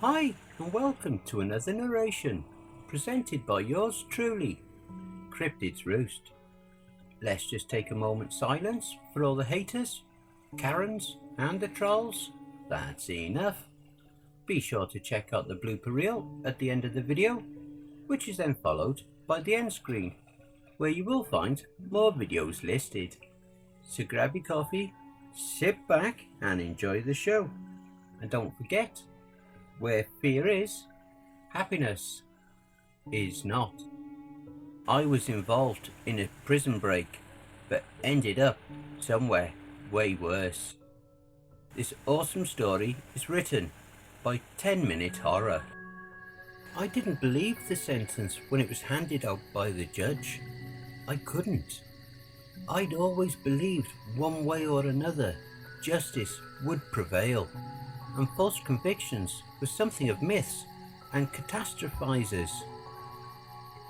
Hi, and welcome to another narration, presented by yours truly, Cryptids Roost. Let's just take a moment's silence for all the haters, Karens, and the trolls. That's enough. Be sure to check out the blooper reel at the end of the video, which is then followed by the end screen, where you will find more videos listed. So grab your coffee, sit back, and enjoy the show. And don't forget, where fear is, happiness is not. I was involved in a prison break, but ended up somewhere way worse. This awesome story is written by 10 Minute Horror. I didn't believe the sentence when it was handed out by the judge. I couldn't. I'd always believed one way or another justice would prevail, and false convictions were something of myths and catastrophizers.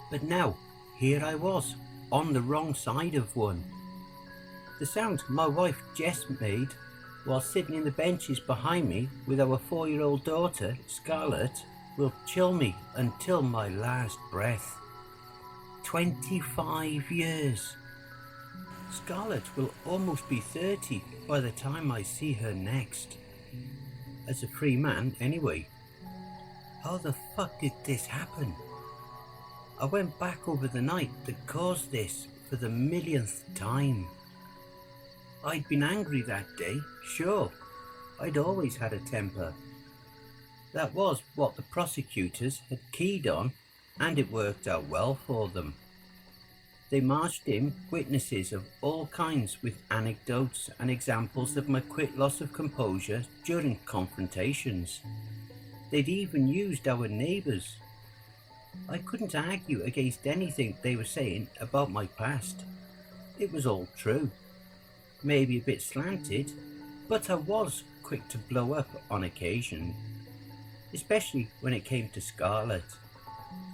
But now, here I was, on the wrong side of one. The sound my wife Jess made while sitting in the benches behind me with our 4-year-old daughter, Scarlett, will chill me until my last breath. 25 years. Scarlett will almost be 30 by the time I see her next. As a free man, anyway. How the fuck did this happen? I went back over the night that caused this for the millionth time. I'd been angry that day, sure. I'd always had a temper. That was what the prosecutors had keyed on, and it worked out well for them. They marched in witnesses of all kinds with anecdotes and examples of my quick loss of composure during confrontations. They'd even used our neighbours. I couldn't argue against anything they were saying about my past. It was all true. Maybe a bit slanted, but I was quick to blow up on occasion. Especially when it came to Scarlett.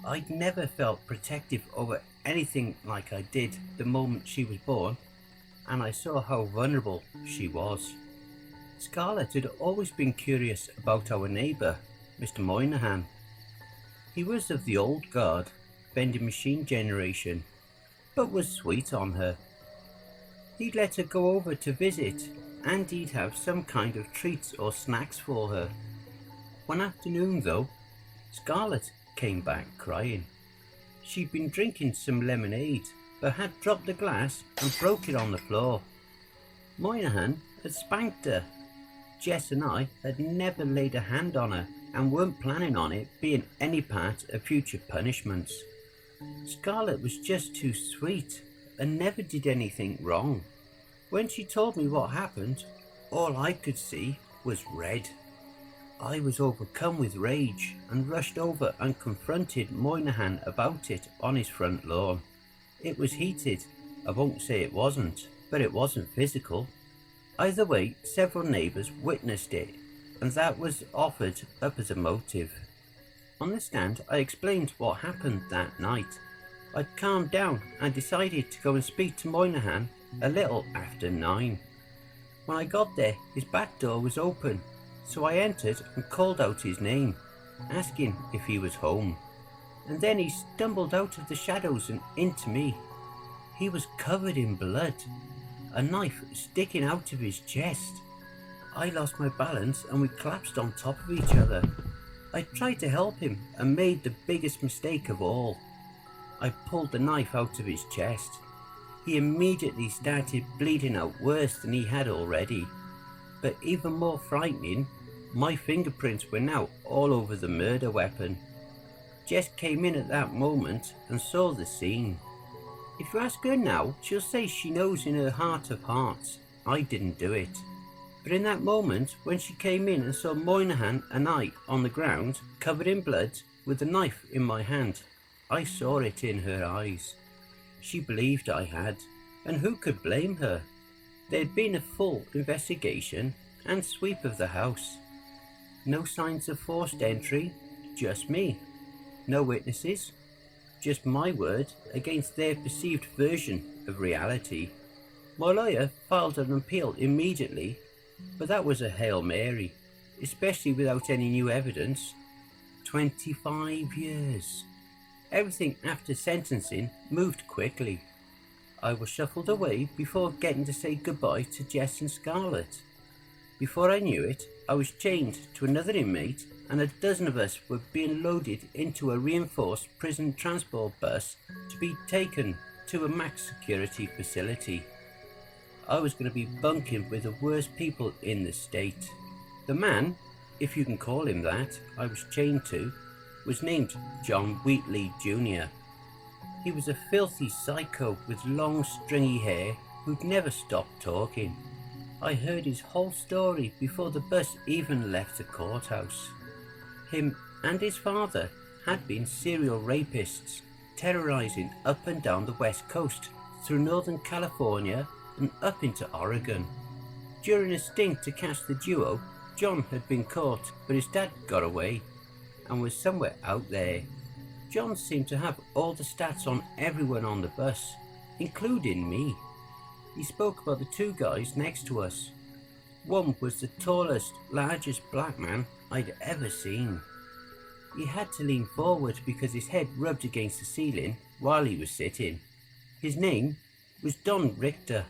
I'd never felt protective over anything like I did the moment she was born, and I saw how vulnerable she was. Scarlett had always been curious about our neighbour, Mr. Moynihan. He was of the old guard, vending machine generation, but was sweet on her. He'd let her go over to visit, and he'd have some kind of treats or snacks for her. One afternoon though, Scarlett came back crying. She'd been drinking some lemonade, but had dropped the glass and broke it on the floor. Moynihan had spanked her. Jess and I had never laid a hand on her and weren't planning on it being any part of future punishments. Scarlett was just too sweet and never did anything wrong. When she told me what happened, all I could see was red. I was overcome with rage and rushed over and confronted Moynihan about it on his front lawn. It was heated. I won't say it wasn't, but it wasn't physical. Either way, several neighbours witnessed it, and that was offered up as a motive. On the stand, I explained what happened that night. I'd calmed down and decided to go and speak to Moynihan a little after 9. When I got there, his back door was open. So I entered and called out his name, asking if he was home. And then he stumbled out of the shadows and into me. He was covered in blood, a knife sticking out of his chest. I lost my balance and we collapsed on top of each other. I tried to help him and made the biggest mistake of all. I pulled the knife out of his chest. He immediately started bleeding out worse than he had already. But even more frightening, my fingerprints were now all over the murder weapon. Jess came in at that moment and saw the scene. If you ask her now, she'll say she knows in her heart of hearts I didn't do it. But in that moment, when she came in and saw Moynihan and I on the ground, covered in blood, with a knife in my hand, I saw it in her eyes. She believed I had, and who could blame her? There had been a full investigation and sweep of the house. No signs of forced entry, just me. No witnesses, just my word against their perceived version of reality. My lawyer filed an appeal immediately, but that was a Hail Mary, especially without any new evidence 25 years. Everything after sentencing moved quickly. I was shuffled away before getting to say goodbye to Jess and Scarlett. Before I knew it, I was chained to another inmate, and a dozen of us were being loaded into a reinforced prison transport bus to be taken to a max security facility. I was going to be bunking with the worst people in the state. The man, if you can call him that, I was chained to, was named John Wheatley Jr. He was a filthy psycho with long stringy hair who'd never stopped talking. I heard his whole story before the bus even left the courthouse. Him and his father had been serial rapists, terrorizing up and down the west coast, through Northern California and up into Oregon. During a sting to catch the duo, John had been caught, but his dad got away and was somewhere out there. John seemed to have all the stats on everyone on the bus, including me. He spoke about the two guys next to us. One was the tallest, largest black man I'd ever seen. He had to lean forward because his head rubbed against the ceiling while he was sitting. His name was Don Richter,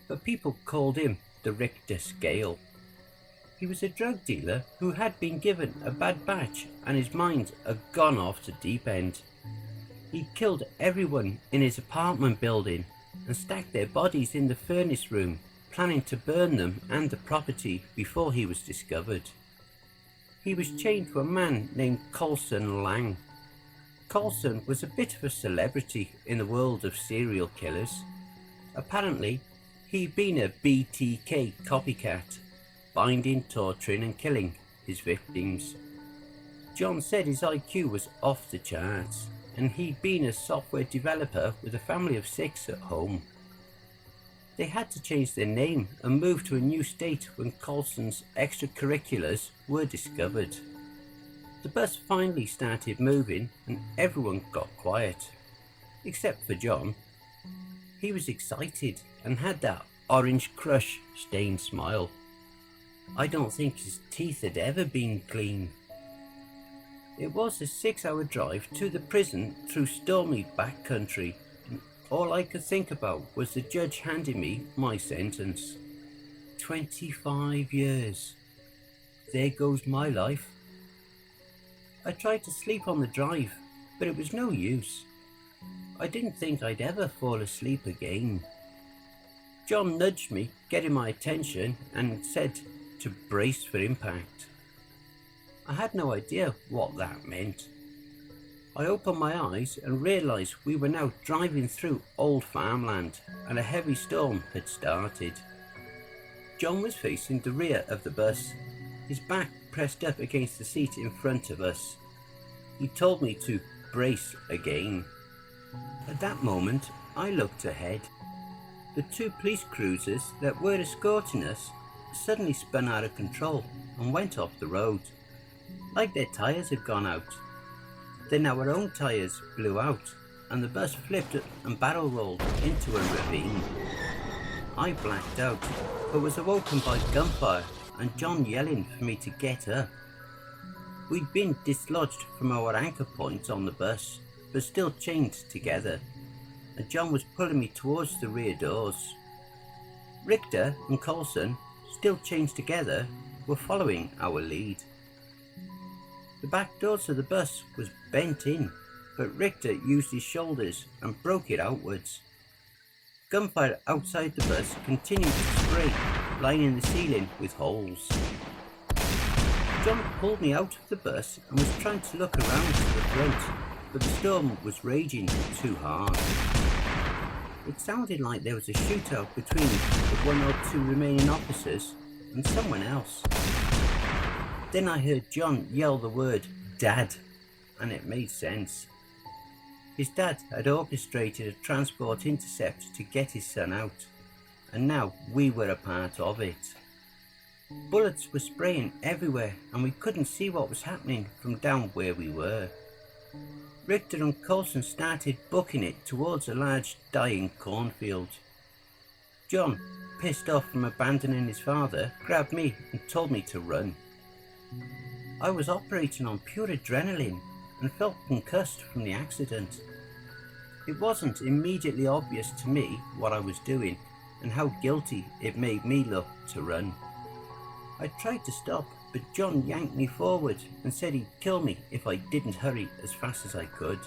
but people called him the Richter Scale. He was a drug dealer who had been given a bad batch and his mind had gone off the deep end. He killed everyone in his apartment building and stacked their bodies in the furnace room, planning to burn them and the property before he was discovered. He was chained to a man named Colson Lang. Colson was a bit of a celebrity in the world of serial killers. Apparently, he'd been a BTK copycat, binding, torturing and killing his victims. John said his IQ was off the charts, and he'd been a software developer with a family of 6 at home. They had to change their name and move to a new state when Colson's extracurriculars were discovered. The bus finally started moving and everyone got quiet, except for John. He was excited and had that orange crush stained smile. I don't think his teeth had ever been clean. It was a 6-hour drive to the prison through stormy backcountry. All I could think about was the judge handing me my sentence. 25 years. There goes my life. I tried to sleep on the drive, but it was no use. I didn't think I'd ever fall asleep again. John nudged me, getting my attention, and said to brace for impact. I had no idea what that meant. I opened my eyes and realised we were now driving through old farmland and a heavy storm had started. John was facing the rear of the bus, his back pressed up against the seat in front of us. He told me to brace again. At that moment, I looked ahead. The 2 police cruisers that were escorting us suddenly spun out of control and went off the road, like their tyres had gone out. Then our own tyres blew out and the bus flipped and barrel rolled into a ravine. I blacked out, but was awoken by gunfire and John yelling for me to get up. We'd been dislodged from our anchor points on the bus, but still chained together, and John was pulling me towards the rear doors. Richter and Colson, still chained together, were following our lead. The back doors of the bus was bent in, but Richter used his shoulders and broke it outwards. Gunfire outside the bus continued to spray, lining the ceiling with holes. John pulled me out of the bus and was trying to look around to the front, but the storm was raging too hard. It sounded like there was a shootout between the 1 or 2 remaining officers and someone else. Then I heard John yell the word "Dad," and it made sense. His dad had orchestrated a transport intercept to get his son out, and now we were a part of it. Bullets were spraying everywhere and we couldn't see what was happening from down where we were. Richter and Colson started booking it towards a large dying cornfield. John, pissed off from abandoning his father, grabbed me and told me to run. I was operating on pure adrenaline and felt concussed from the accident. It wasn't immediately obvious to me what I was doing and how guilty it made me look to run. I tried to stop, but John yanked me forward and said he'd kill me if I didn't hurry as fast as I could.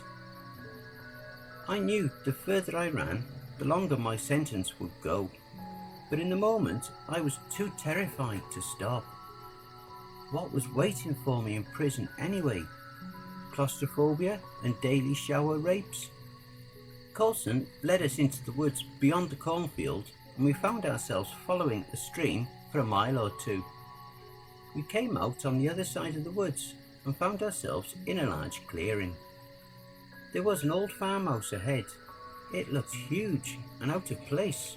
I knew the further I ran, the longer my sentence would go, but in the moment I was too terrified to stop. What was waiting for me in prison anyway? Claustrophobia and daily shower rapes? Coulson led us into the woods beyond the cornfield, and we found ourselves following a stream for a mile or two. We came out on the other side of the woods and found ourselves in a large clearing. There was an old farmhouse ahead. It looked huge and out of place,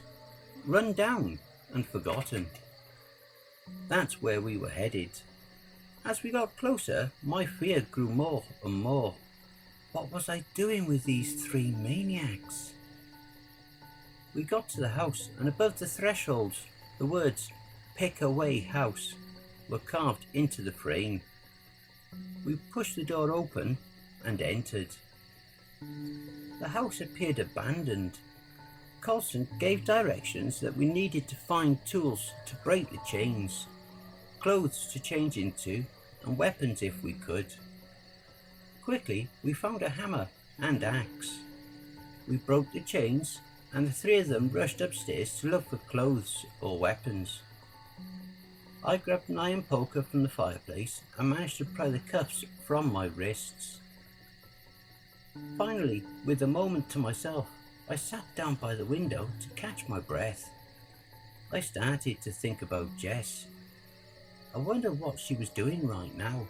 run down and forgotten. That's where we were headed. As we got closer, my fear grew more and more. What was I doing with these three maniacs? We got to the house, and above the threshold, the words "Pick Away House" were carved into the frame. We pushed the door open and entered. The house appeared abandoned. Coulson gave directions that we needed to find tools to break the chains, clothes to change into, and weapons if we could. Quickly, we found a hammer and axe. We broke the chains, and the three of them rushed upstairs to look for clothes or weapons. I grabbed an iron poker from the fireplace and managed to pry the cuffs from my wrists. Finally, with a moment to myself, I sat down by the window to catch my breath. I started to think about Jess. I wonder what she was doing right now.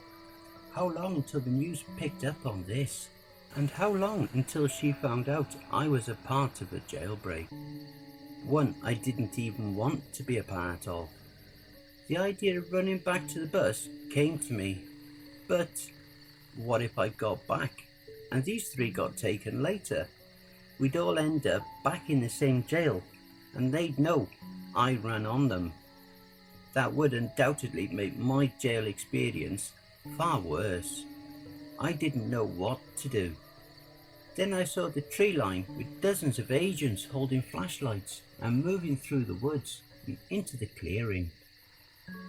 How long until the news picked up on this? And how long until she found out I was a part of a jailbreak? One I didn't even want to be a part of. The idea of running back to the bus came to me. But what if I got back and these three got taken later? We'd all end up back in the same jail, and they'd know I ran on them. That would undoubtedly make my jail experience far worse. I didn't know what to do. Then I saw the tree line with dozens of agents holding flashlights and moving through the woods and into the clearing.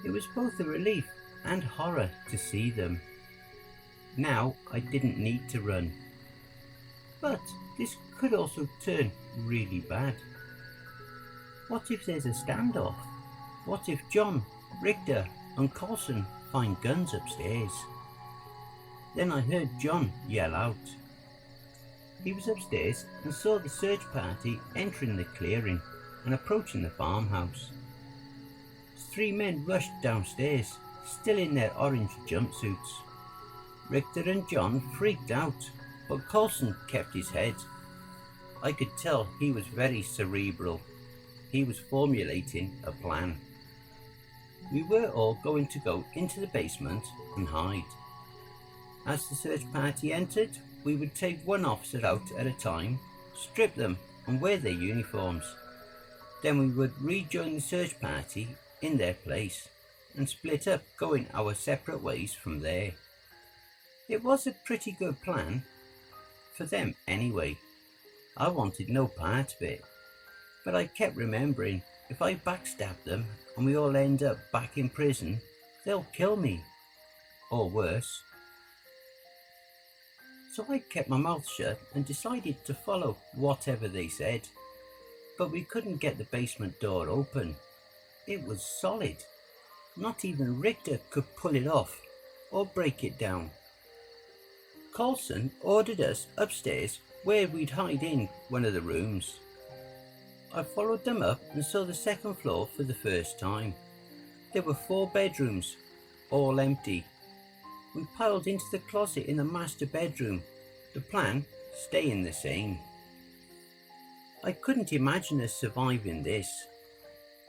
It was both a relief and horror to see them. Now I didn't need to run. But this could also turn really bad. What if there's a standoff? What if John, Richter and Coulson find guns upstairs? Then I heard John yell out. He was upstairs and saw the search party entering the clearing and approaching the farmhouse. Three men rushed downstairs, still in their orange jumpsuits. Richter and John freaked out, but Coulson kept his head. I could tell he was very cerebral. He was formulating a plan. We were all going to go into the basement and hide. As the search party entered, we would take one officer out at a time, strip them and wear their uniforms. Then we would rejoin the search party in their place and split up, going our separate ways from there. It was a pretty good plan, for them anyway. I wanted no part of it, but I kept remembering if I backstab them and we all end up back in prison, they'll kill me, or worse. So I kept my mouth shut and decided to follow whatever they said. But we couldn't get the basement door open. It was solid. Not even Richter could pull it off or break it down. Coulson ordered us upstairs where we'd hide in one of the rooms. I followed them up and saw the second floor for the first time. There were 4 bedrooms, all empty. We piled into the closet in the master bedroom, the plan staying the same. I couldn't imagine us surviving this.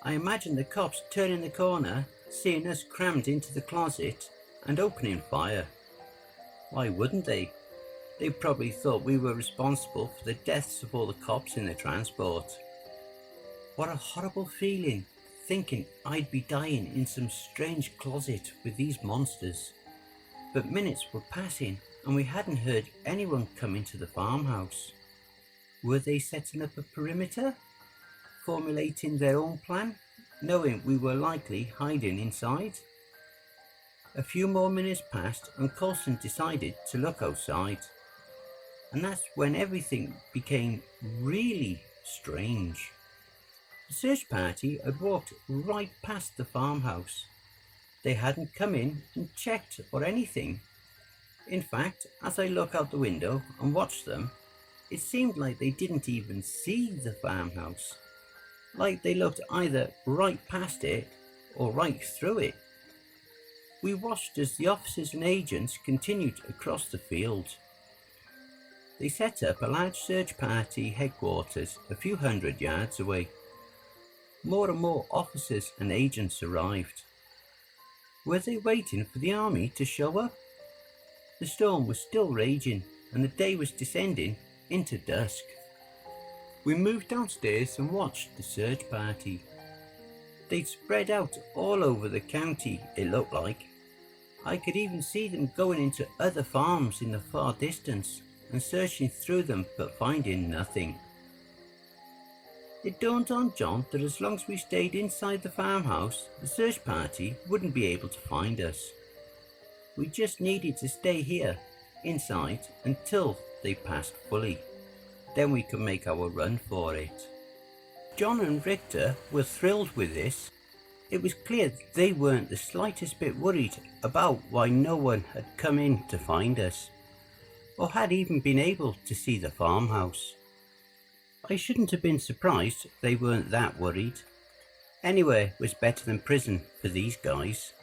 I imagined the cops turning the corner, seeing us crammed into the closet and opening fire. Why wouldn't they? They probably thought we were responsible for the deaths of all the cops in the transport. What a horrible feeling, thinking I'd be dying in some strange closet with these monsters. but minutes were passing and we hadn't heard anyone come into the farmhouse. Were they setting up a perimeter? Formulating their own plan, knowing we were likely hiding inside? A few more minutes passed and Coulson decided to look outside. And that's when everything became really strange. The search party had walked right past the farmhouse. They hadn't come in and checked or anything. In fact, as I look out the window and watch them, it seemed like they didn't even see the farmhouse. Like they looked either right past it or right through it. We watched as the officers and agents continued across the field. They set up a large search party headquarters a few hundred yards away. More and more officers and agents arrived. Were they waiting for the army to show up? The storm was still raging and the day was descending into dusk. We moved downstairs and watched the search party. They'd spread out all over the county, it looked like. I could even see them going into other farms in the far distance and searching through them but finding nothing. It dawned on John that as long as we stayed inside the farmhouse, the search party wouldn't be able to find us. We just needed to stay here, inside, until they passed fully. Then we could make our run for it. John and Richter were thrilled with this. It was clear they weren't the slightest bit worried about why no one had come in to find us, or had even been able to see the farmhouse. I shouldn't have been surprised they weren't that worried. Anywhere was better than prison for these guys.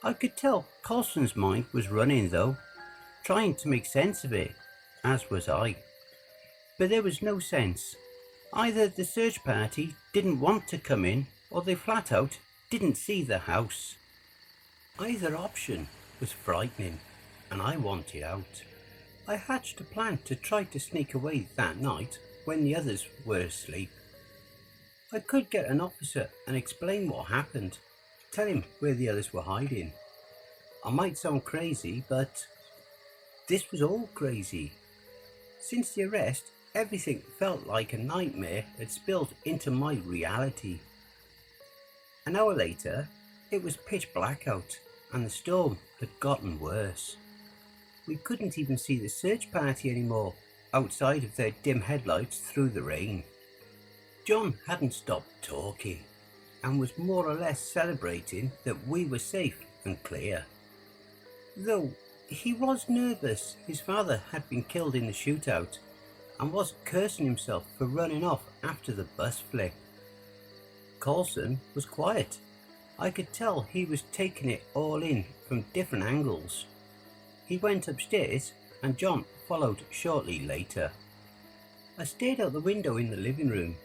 I could tell Coulson's mind was running though, trying to make sense of it, as was I. But there was no sense. Either the search party didn't want to come in, or they flat out didn't see the house. Either option was frightening, and I wanted out. I hatched a plan to try to sneak away that night when the others were asleep. I could get an officer and explain what happened, tell him where the others were hiding. I might sound crazy, but this was all crazy. Since the arrest, everything felt like a nightmare had spilled into my reality. An hour later, it was pitch black out and the storm had gotten worse. We couldn't even see the search party anymore, outside of their dim headlights through the rain. John hadn't stopped talking and was more or less celebrating that we were safe and clear. Though he was nervous his father had been killed in the shootout and was cursing himself for running off after the bus flip. Coulson was quiet. I could tell he was taking it all in from different angles. He went upstairs and John followed shortly later. I stayed out the window in the living room,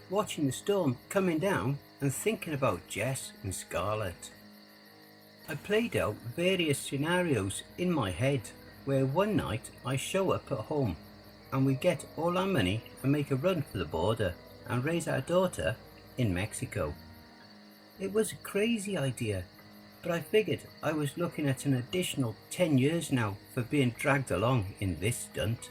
watching the storm coming down and thinking about Jess and Scarlett. I played out various scenarios in my head where one night I show up at home and we get all our money and make a run for the border and raise our daughter in Mexico. It was a crazy idea, but I figured I was looking at an additional 10 years now for being dragged along in this stunt.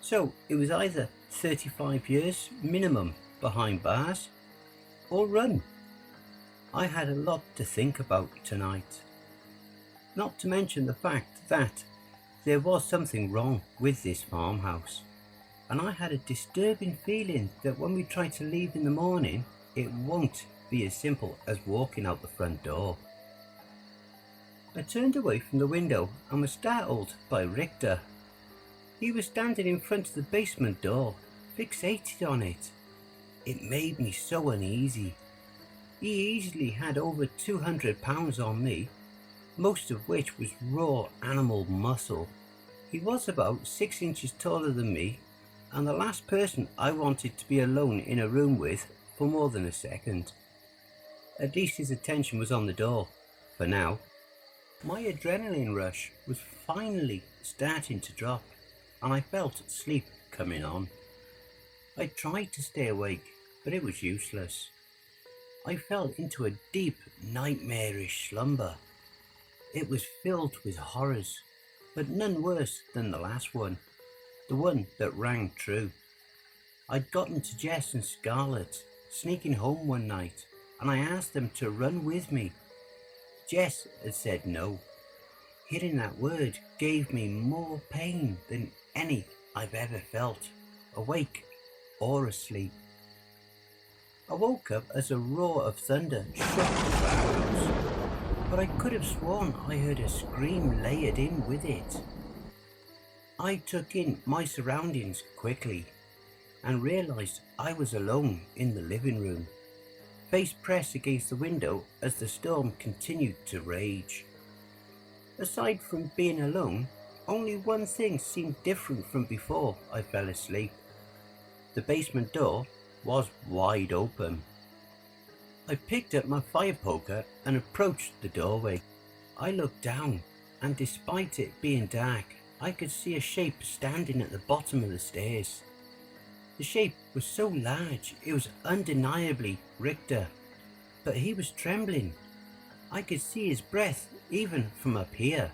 So it was either 35 years minimum behind bars or run. I had a lot to think about tonight. Not to mention the fact that there was something wrong with this farmhouse, and I had a disturbing feeling that when we try to leave in the morning, it won't be as simple as walking out the front door. I turned away from the window and was startled by Richter. He was standing in front of the basement door, fixated on it. It made me so uneasy. He easily had over 200 pounds on me, most of which was raw animal muscle. He was about 6 inches taller than me, and the last person I wanted to be alone in a room with for more than a second. At least his attention was on the door, for now. My adrenaline rush was finally starting to drop, and I felt sleep coming on. I tried to stay awake, but it was useless. I fell into a deep, nightmarish slumber. It was filled with horrors, but none worse than the last one, the one that rang true. I'd gotten to Jess and Scarlett, sneaking home one night, and I asked them to run with me. Jess had said no. Hearing that word gave me more pain than any I've ever felt, awake or asleep. I woke up as a roar of thunder shook the grounds, but I could have sworn I heard a scream layered in with it. I took in my surroundings quickly and realised I was alone in the living room, face pressed against the window as the storm continued to rage. Aside from being alone, only one thing seemed different from before I fell asleep. The basement door was wide open. I picked up my fire poker and approached the doorway. I looked down, and despite it being dark, I could see a shape standing at the bottom of the stairs. The shape was so large it was undeniably Richter, but he was trembling. I could see his breath even from up here.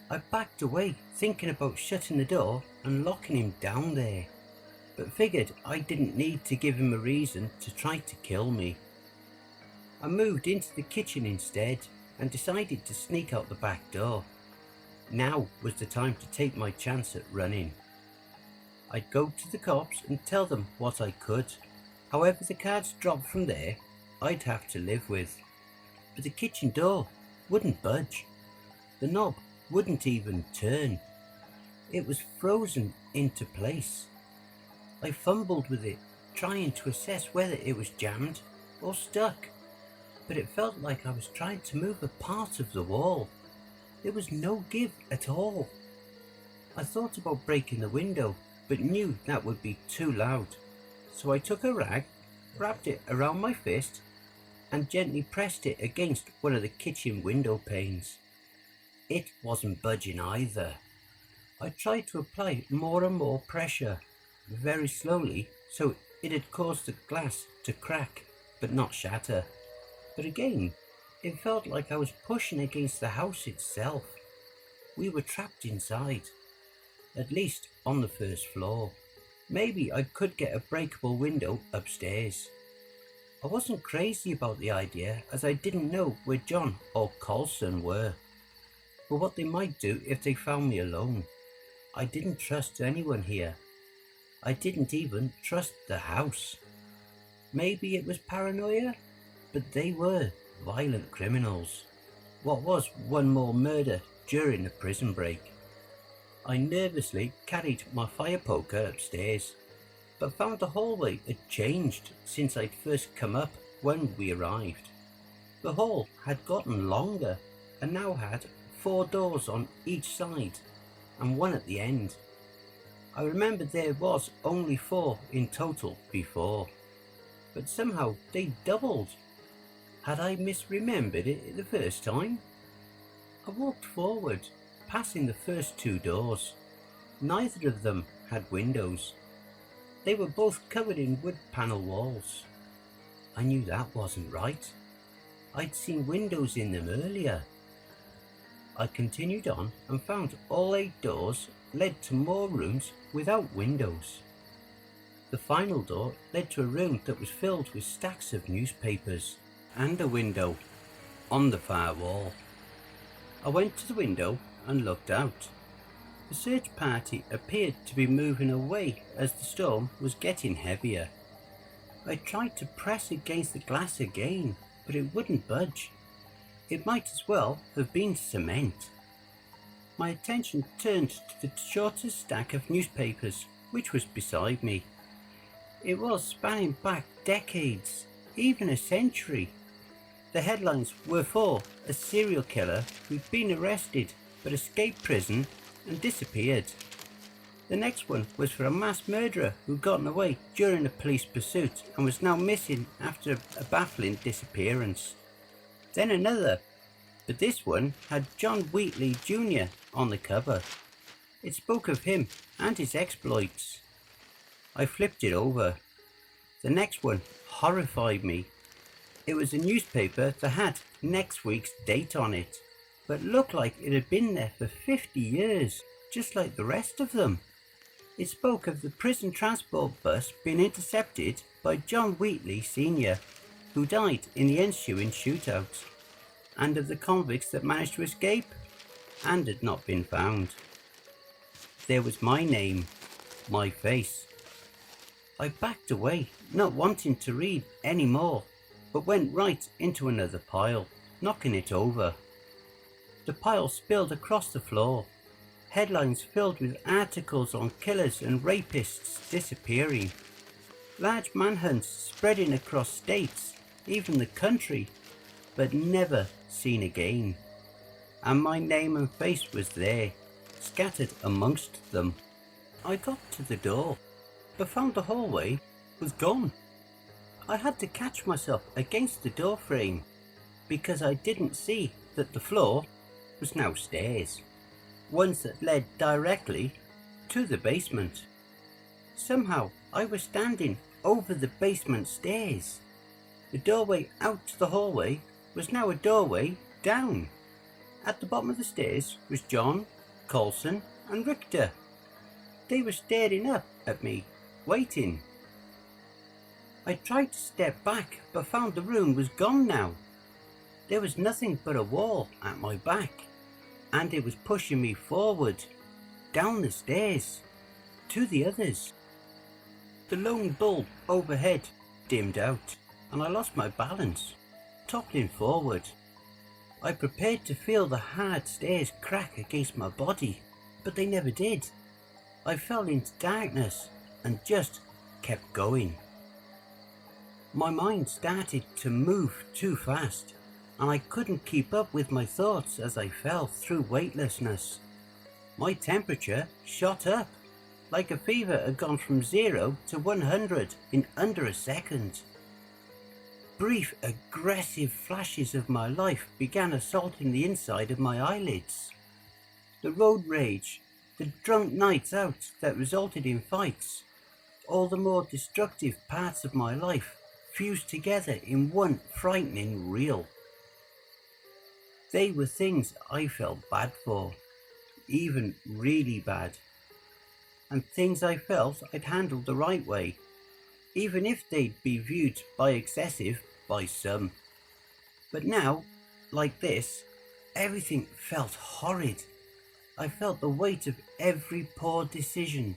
I backed away, thinking about shutting the door and locking him down there, but figured I didn't need to give him a reason to try to kill me. I moved into the kitchen instead and decided to sneak out the back door. Now was the time to take my chance at running. I'd go to the cops and tell them what I could. However the cards dropped from there, I'd have to live with. But the kitchen door wouldn't budge. The knob wouldn't even turn. It was frozen into place. I fumbled with it, trying to assess whether it was jammed or stuck, but it felt like I was trying to move a part of the wall. There was no give at all. I thought about breaking the window, but knew that would be too loud. So I took a rag, wrapped it around my fist, and gently pressed it against one of the kitchen window panes. It wasn't budging either. I tried to apply more and more pressure, very slowly, so it had caused the glass to crack, but not shatter. But again, it felt like I was pushing against the house itself. We were trapped inside, at least on the first floor. Maybe I could get a breakable window upstairs. I wasn't crazy about the idea, as I didn't know where John or Colson were, or what they might do if they found me alone. I didn't trust anyone here. I didn't even trust the house. Maybe it was paranoia, but they were violent criminals. What was one more murder during the prison break? I nervously carried my fire poker upstairs, but found the hallway had changed since I'd first come up when we arrived. The hall had gotten longer and now had 4 doors on each side and one at the end. I remembered there was only 4 in total before, but somehow they doubled. Had I misremembered it the first time? I walked forward, passing the first 2 doors. Neither of them had windows. They were both covered in wood panel walls. I knew that wasn't right. I'd seen windows in them earlier. I continued on and found all 8 doors led to more rooms without windows. The final door led to a room that was filled with stacks of newspapers and a window on the far wall. I went to the window and looked out. The search party appeared to be moving away as the storm was getting heavier. I tried to press against the glass again, but it wouldn't budge. It might as well have been cement. My attention turned to the shortest stack of newspapers, which was beside me. It was spanning back decades, even a century. The headlines were for a serial killer who'd been arrested but escaped prison and disappeared. The next one was for a mass murderer who'd gotten away during a police pursuit and was now missing after a baffling disappearance. Then another, but this one had John Wheatley Jr. on the cover. It spoke of him and his exploits. I flipped it over. The next one horrified me. It was a newspaper that had next week's date on it. but looked like it had been there for 50 years, just like the rest of them. It spoke of the prison transport bus being intercepted by John Wheatley Sr., who died in the ensuing shootout, and of the convicts that managed to escape and had not been found. There was my name, my face. I backed away, not wanting to read any more, but went right into another pile, knocking it over. The pile spilled across the floor, headlines filled with articles on killers and rapists disappearing, large manhunts spreading across states, even the country, but never seen again. And my name and face was there, scattered amongst them. I got to the door, but found the hallway was gone. I had to catch myself against the door frame, because I didn't see that the floor was now stairs, ones that led directly to the basement. Somehow I was standing over the basement stairs. The doorway out to the hallway was now a doorway down. At the bottom of the stairs was John, Coulson and Richter. They were staring up at me, waiting. I tried to step back, but found the room was gone now. There was nothing but a wall at my back, and it was pushing me forward, down the stairs, to the others. The lone bulb overhead dimmed out, and I lost my balance, toppling forward. I prepared to feel the hard stairs crack against my body, but they never did. I fell into darkness and just kept going. My mind started to move too fast, and I couldn't keep up with my thoughts as I fell through weightlessness. My temperature shot up, like a fever had gone from 0 to 100 in under a second. Brief, aggressive flashes of my life began assaulting the inside of my eyelids. The road rage, the drunk nights out that resulted in fights, all the more destructive parts of my life fused together in one frightening reel. They were things I felt bad for, even really bad, and things I felt I'd handled the right way, even if they'd be viewed by excessive by some. But now, like this, everything felt horrid. I felt the weight of every poor decision,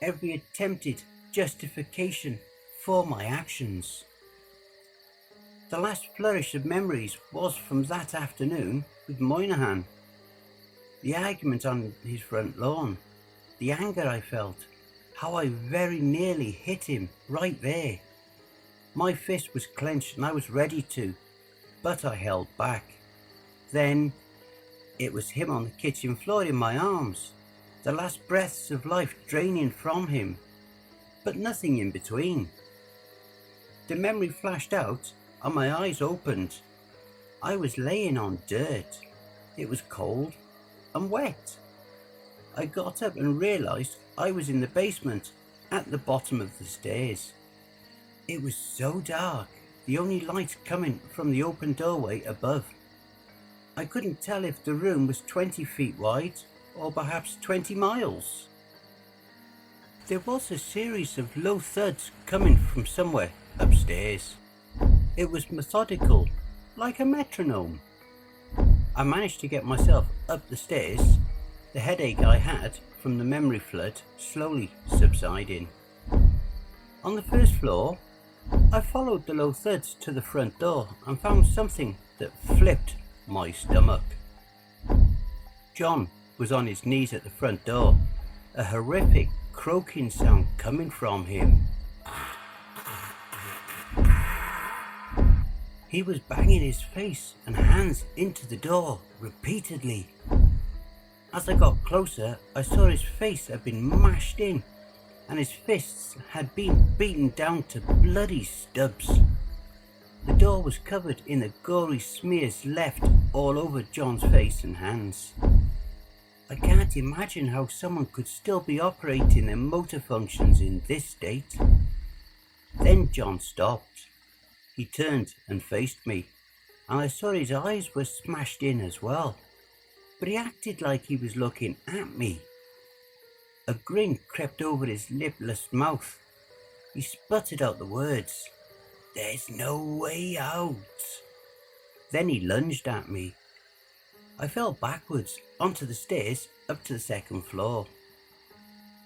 every attempted justification for my actions. The last flourish of memories was from that afternoon with Moynihan. The argument on his front lawn, the anger I felt, how I very nearly hit him right there. My fist was clenched and I was ready to, but I held back. Then it was him on the kitchen floor in my arms, the last breaths of life draining from him, but nothing in between. The memory flashed out and my eyes opened. I was laying on dirt. It was cold and wet. I got up and realised I was in the basement at the bottom of the stairs. It was so dark, the only light coming from the open doorway above. I couldn't tell if the room was 20 feet wide or perhaps 20 miles. There was a series of low thuds coming from somewhere upstairs. It was methodical, like a metronome. I managed to get myself up the stairs, the headache I had from the memory flood slowly subsiding. On the first floor, I followed the low thuds to the front door and found something that flipped my stomach. John was on his knees at the front door, a horrific croaking sound coming from him. He was banging his face and hands into the door repeatedly. As I got closer, I saw his face had been mashed in and his fists had been beaten down to bloody stubs. The door was covered in the gory smears left all over John's face and hands. I can't imagine how someone could still be operating their motor functions in this state. Then John stopped. He turned and faced me, and I saw his eyes were smashed in as well, but he acted like he was looking at me. A grin crept over his lipless mouth. He sputtered out the words, "There's no way out." Then he lunged at me. I fell backwards onto the stairs up to the second floor.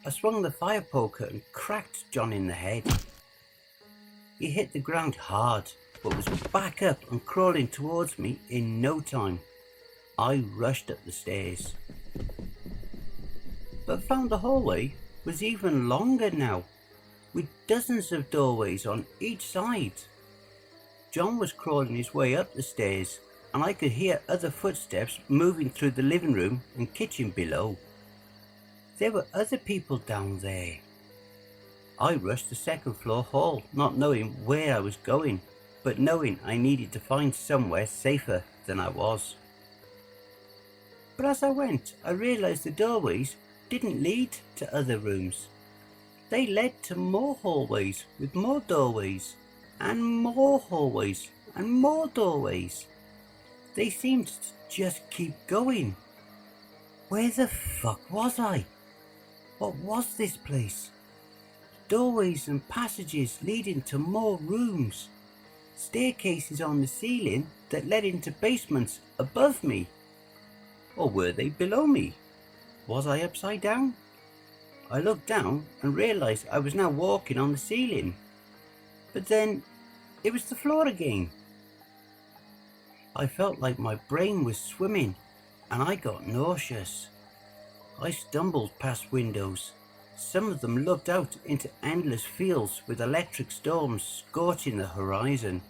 I swung the fire poker and cracked John in the head. He hit the ground hard, but was back up and crawling towards me in no time. I rushed up the stairs, but found the hallway was even longer now, with dozens of doorways on each side. John was crawling his way up the stairs, and I could hear other footsteps moving through the living room and kitchen below. There were other people down there. I rushed the second floor hall, not knowing where I was going, but knowing I needed to find somewhere safer than I was. But as I went, I realized the doorways didn't lead to other rooms. They led to more hallways with more doorways, and more hallways and more doorways. They seemed to just keep going. Where the fuck was I? What was this place? Doorways and passages leading to more rooms. Staircases on the ceiling that led into basements above me. Or were they below me? Was I upside down? I looked down and realized I was now walking on the ceiling. But then it was the floor again. I felt like my brain was swimming and I got nauseous. I stumbled past windows. Some of them looked out into endless fields with electric storms scorching the horizon,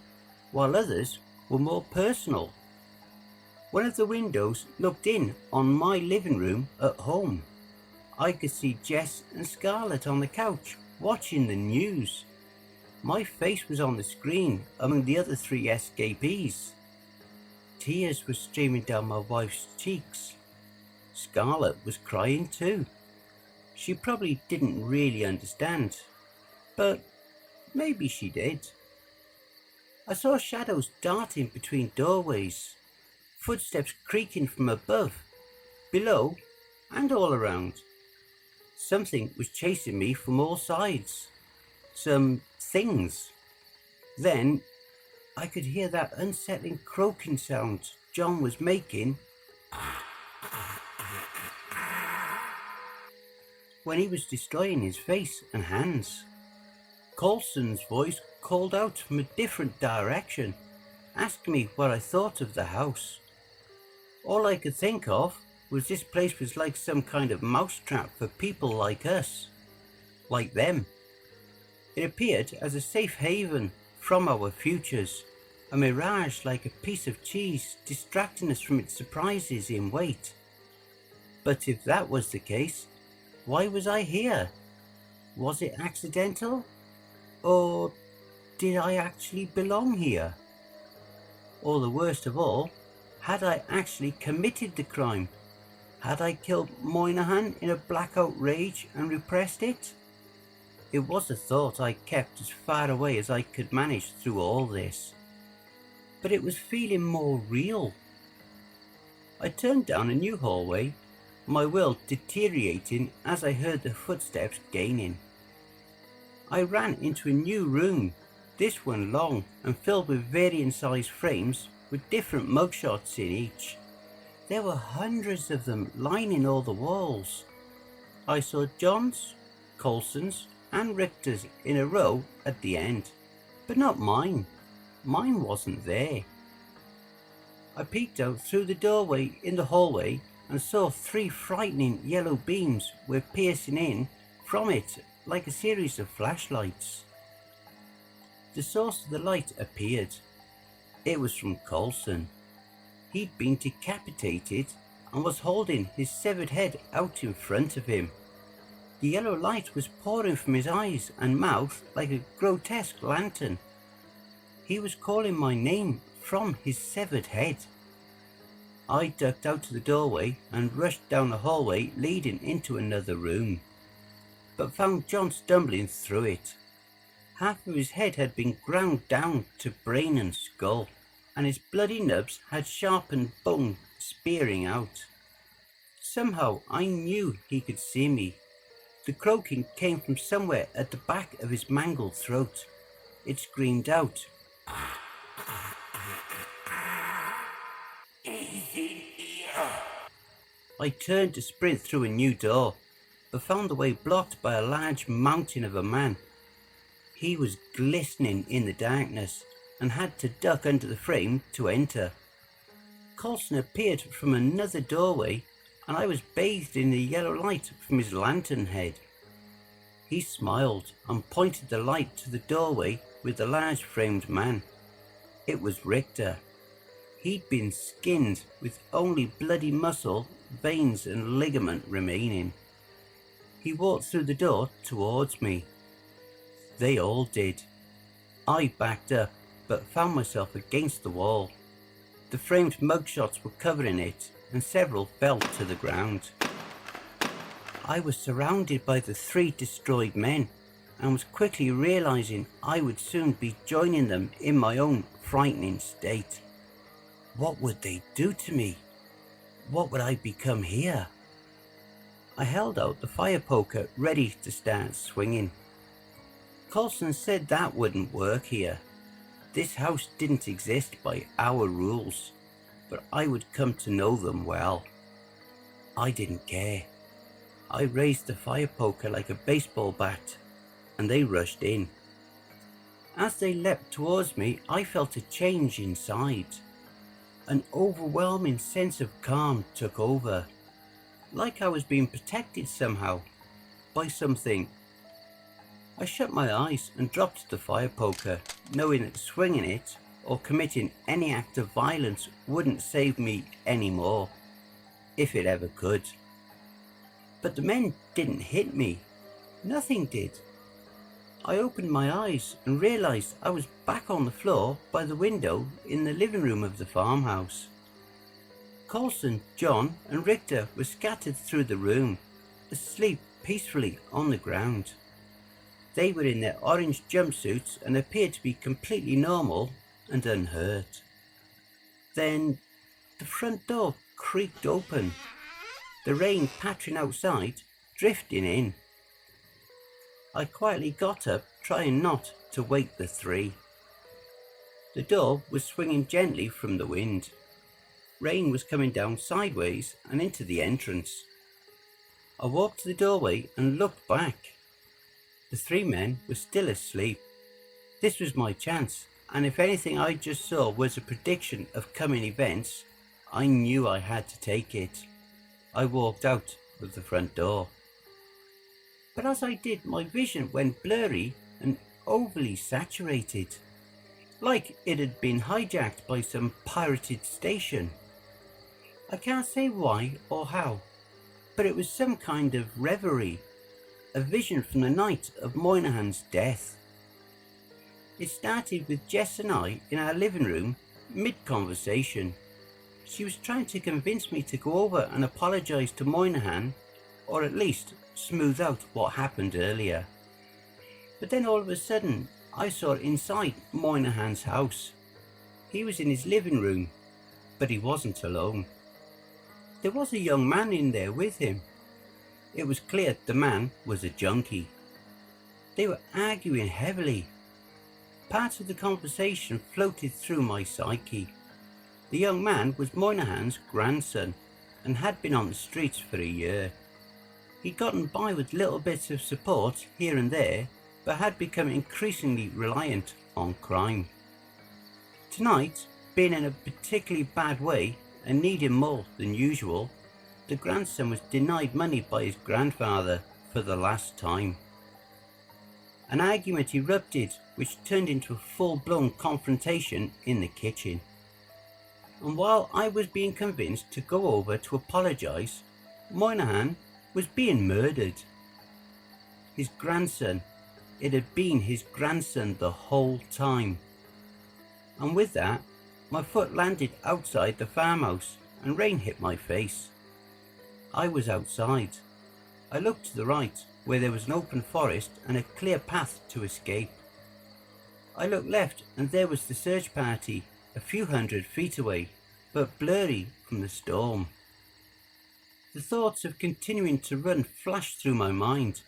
while others were more personal. One of the windows looked in on my living room at home. I could see Jess and Scarlett on the couch watching the news. My face was on the screen among the other 3 escapees. Tears were streaming down my wife's cheeks. Scarlett was crying too. She probably didn't really understand, but maybe she did. I saw shadows darting between doorways, footsteps creaking from above, below, and all around. Something was chasing me from all sides. Some things. Then I could hear that unsettling croaking sound John was making when he was destroying his face and hands. Coulson's voice called out from a different direction, asking me what I thought of the house. All I could think of was this place was like some kind of mousetrap for people like us, like them. It appeared as a safe haven from our futures, a mirage like a piece of cheese distracting us from its surprises in wait. But if that was the case, why was I here? Was it accidental? Or did I actually belong here? Or the worst of all, had I actually committed the crime? Had I killed Moynihan in a blackout rage and repressed it? It was a thought I kept as far away as I could manage through all this. But it was feeling more real. I turned down a new hallway, my will deteriorating as I heard the footsteps gaining. I ran into a new room, this one long and filled with varying size frames with different mugshots in each. There were hundreds of them lining all the walls. I saw John's, Coulson's and Richter's in a row at the end, but not mine. Mine wasn't there. I peeked out through the doorway in the hallway and saw 3 frightening yellow beams were piercing in from it like a series of flashlights. The source of the light appeared. It was from Coulson. He'd been decapitated and was holding his severed head out in front of him. The yellow light was pouring from his eyes and mouth like a grotesque lantern. He was calling my name from his severed head. I ducked out to the doorway and rushed down the hallway leading into another room, but found John stumbling through it. Half of his head had been ground down to brain and skull, and his bloody nubs had sharpened bone spearing out. Somehow I knew he could see me. The croaking came from somewhere at the back of his mangled throat. It screamed out, I turned to sprint through a new door, but found the way blocked by a large mountain of a man. He was glistening in the darkness and had to duck under the frame to enter. Coulson appeared from another doorway, and I was bathed in the yellow light from his lantern head. He smiled and pointed the light to the doorway with the large framed man. It was Richter. He'd been skinned with only bloody muscle, veins and ligament remaining. He walked through the door towards me. They all did. I backed up, but found myself against the wall. The framed mugshots were covering it, and several fell to the ground. I was surrounded by the 3 destroyed men, and was quickly realizing I would soon be joining them in my own frightening state. What would they do to me? What would I become here? I held out the fire poker ready to start swinging. Coulson said that wouldn't work here. This house didn't exist by our rules, but I would come to know them well. I didn't care. I raised the fire poker like a baseball bat, and they rushed in. As they leapt towards me, I felt a change inside. An overwhelming sense of calm took over, like I was being protected somehow, by something. I shut my eyes and dropped the fire poker, knowing that swinging it or committing any act of violence wouldn't save me anymore, if it ever could. But the men didn't hit me. Nothing did. I opened my eyes and realized I was back on the floor by the window in the living room of the farmhouse. Coulson, John and Richter were scattered through the room, asleep peacefully on the ground. They were in their orange jumpsuits and appeared to be completely normal and unhurt. Then the front door creaked open, the rain pattering outside, drifting in. I quietly got up, trying not to wake the 3. The door was swinging gently from the wind. Rain was coming down sideways and into the entrance. I walked to the doorway and looked back. The 3 men were still asleep. This was my chance, and if anything I just saw was a prediction of coming events, I knew I had to take it. I walked out of the front door. But as I did, my vision went blurry and overly saturated, like it had been hijacked by some pirated station. I can't say why or how, but it was some kind of reverie, a vision from the night of Moynihan's death. It started with Jess and I in our living room, mid-conversation. She was trying to convince me to go over and apologise to Moynihan, or at least smooth out what happened earlier. But then all of a sudden, I saw inside Moynihan's house. He was in his living room, but he wasn't alone. There was a young man in there with him. It was clear the man was a junkie. They were arguing heavily. Parts of the conversation floated through my psyche. The young man was Moynihan's grandson and had been on the streets for a year. He'd gotten by with little bits of support here and there, but had become increasingly reliant on crime. Tonight, being in a particularly bad way and needing more than usual, the grandson was denied money by his grandfather for the last time. An argument erupted which turned into a full-blown confrontation in the kitchen. And while I was being convinced to go over to apologise, Moynihan was being murdered. His grandson, it had been his grandson the whole time. And with that, my foot landed outside the farmhouse and rain hit my face. I was outside. I looked to the right, where there was an open forest and a clear path to escape. I looked left and there was the search party, a few hundred feet away, but blurry from the storm. The thoughts of continuing to run flashed through my mind,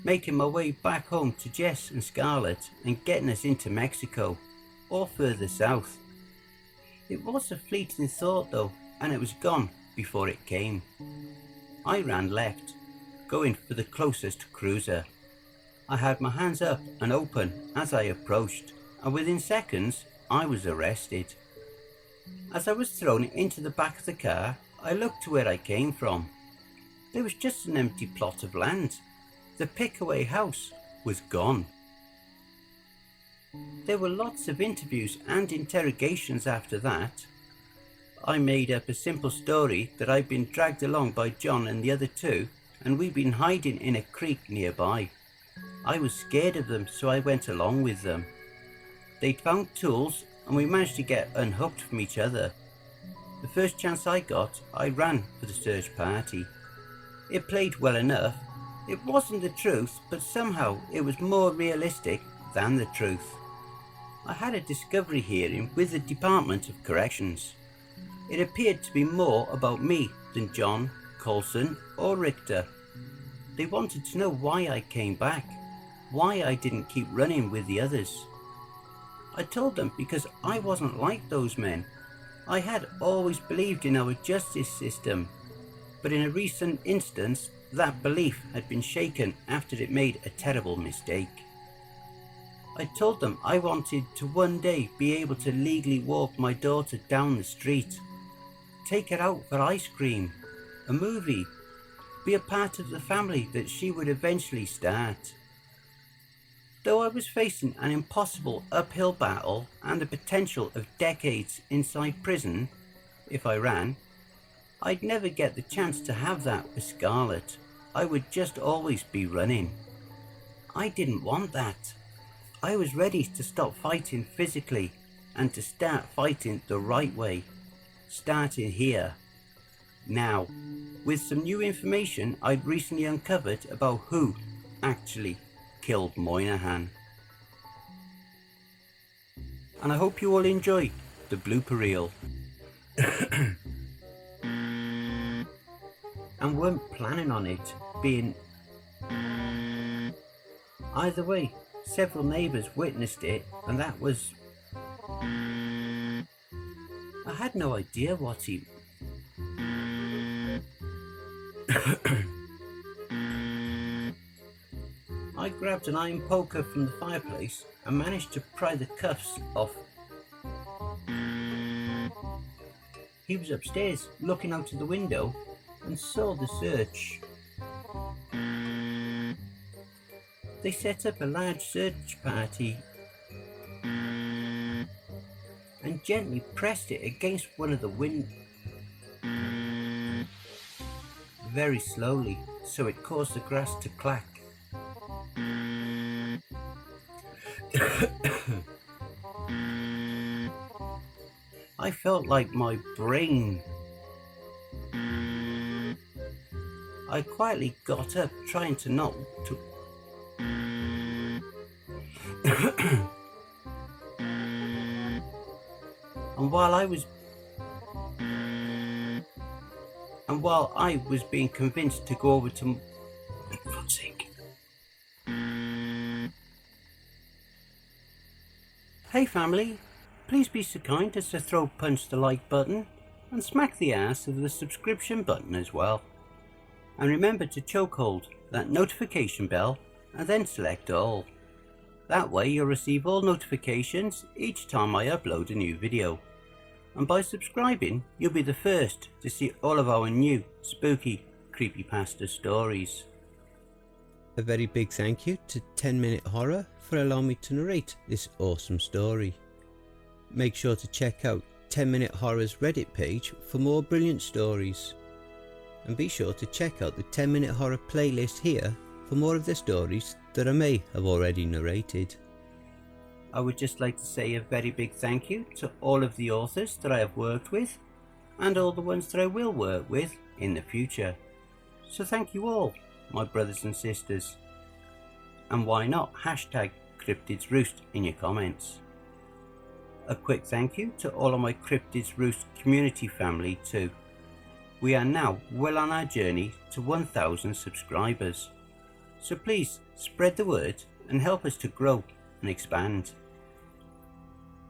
making my way back home to Jess and Scarlett and getting us into Mexico, or further south. It was a fleeting thought though, and it was gone before it came. I ran left, going for the closest cruiser. I had my hands up and open as I approached, and within seconds I was arrested. As I was thrown into the back of the car, I looked to where I came from. There was just an empty plot of land. The pickaway house was gone. There were lots of interviews and interrogations after that. I made up a simple story that I'd been dragged along by John and the other two, and we'd been hiding in a creek nearby. I was scared of them, so I went along with them. They'd found tools, and we managed to get unhooked from each other. The first chance I got, I ran for the search party. It played well enough. It wasn't the truth, but somehow it was more realistic than the truth. I had a discovery hearing with the Department of Corrections. It appeared to be more about me than John, Coulson or Richter. They wanted to know why I came back, why I didn't keep running with the others. I told them because I wasn't like those men. I had always believed in our justice system, but in a recent instance, that belief had been shaken after it made a terrible mistake. I told them I wanted to one day be able to legally walk my daughter down the street, take her out for ice cream, a movie, be a part of the family that she would eventually start. Though I was facing an impossible uphill battle and the potential of decades inside prison, if I ran, I'd never get the chance to have that with Scarlett. I would just always be running. I didn't want that. I was ready to stop fighting physically and to start fighting the right way, starting here, now, with some new information I'd recently uncovered about who actually killed Moynihan. And I hope you all enjoy the blooper reel. And weren't planning on it being... Either way, several neighbours witnessed it, and that was... I had no idea what he... I grabbed an iron poker from the fireplace and managed to pry the cuffs off. He was upstairs looking out of the window and saw the search. They set up a large search party and gently pressed it against one of the windows. Very slowly, so it caused the grass to clack. I felt like my brain. I quietly got up, trying to not to... And while I was being convinced to go over to... For God's sake. Hey family, please be so kind as to throw punch the like button and smack the ass of the subscription button as well. And remember to chokehold that notification bell and then select all. That way you'll receive all notifications each time I upload a new video. And by subscribing, you'll be the first to see all of our new spooky creepypasta stories. A very big thank you to 10 Minute Horror for allowing me to narrate this awesome story. Make sure to check out 10 Minute Horror's Reddit page for more brilliant stories. And be sure to check out the 10 Minute Horror playlist here for more of the stories that I may have already narrated. I would just like to say a very big thank you to all of the authors that I have worked with and all the ones that I will work with in the future. So thank you all, my brothers and sisters. And why not hashtag cryptidsroost in your comments. A quick thank you to all of my Cryptids Roost community family too. We are now well on our journey to 1,000 subscribers. So please spread the word and help us to grow and expand.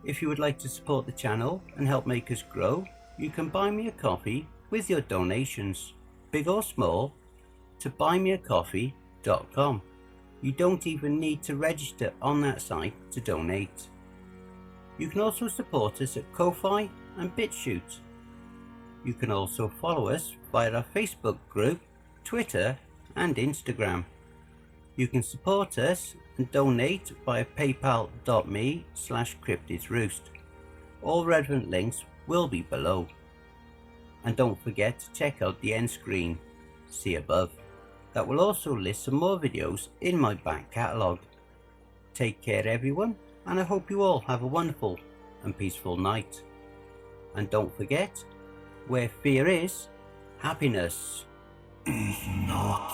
If you would like to support the channel and help make us grow, you can buy me a coffee with your donations, big or small, to buymeacoffee.com. You don't even need to register on that site to donate. You can also support us at Ko-Fi and BitChute. You can also follow us via our Facebook group, Twitter and Instagram. You can support us and donate via paypal.me/cryptidsroost. All relevant links will be below. And don't forget to check out the end screen, see above. That will also list some more videos in my back catalogue. Take care everyone, and I hope you all have a wonderful and peaceful night. And don't forget, where fear is, happiness is not.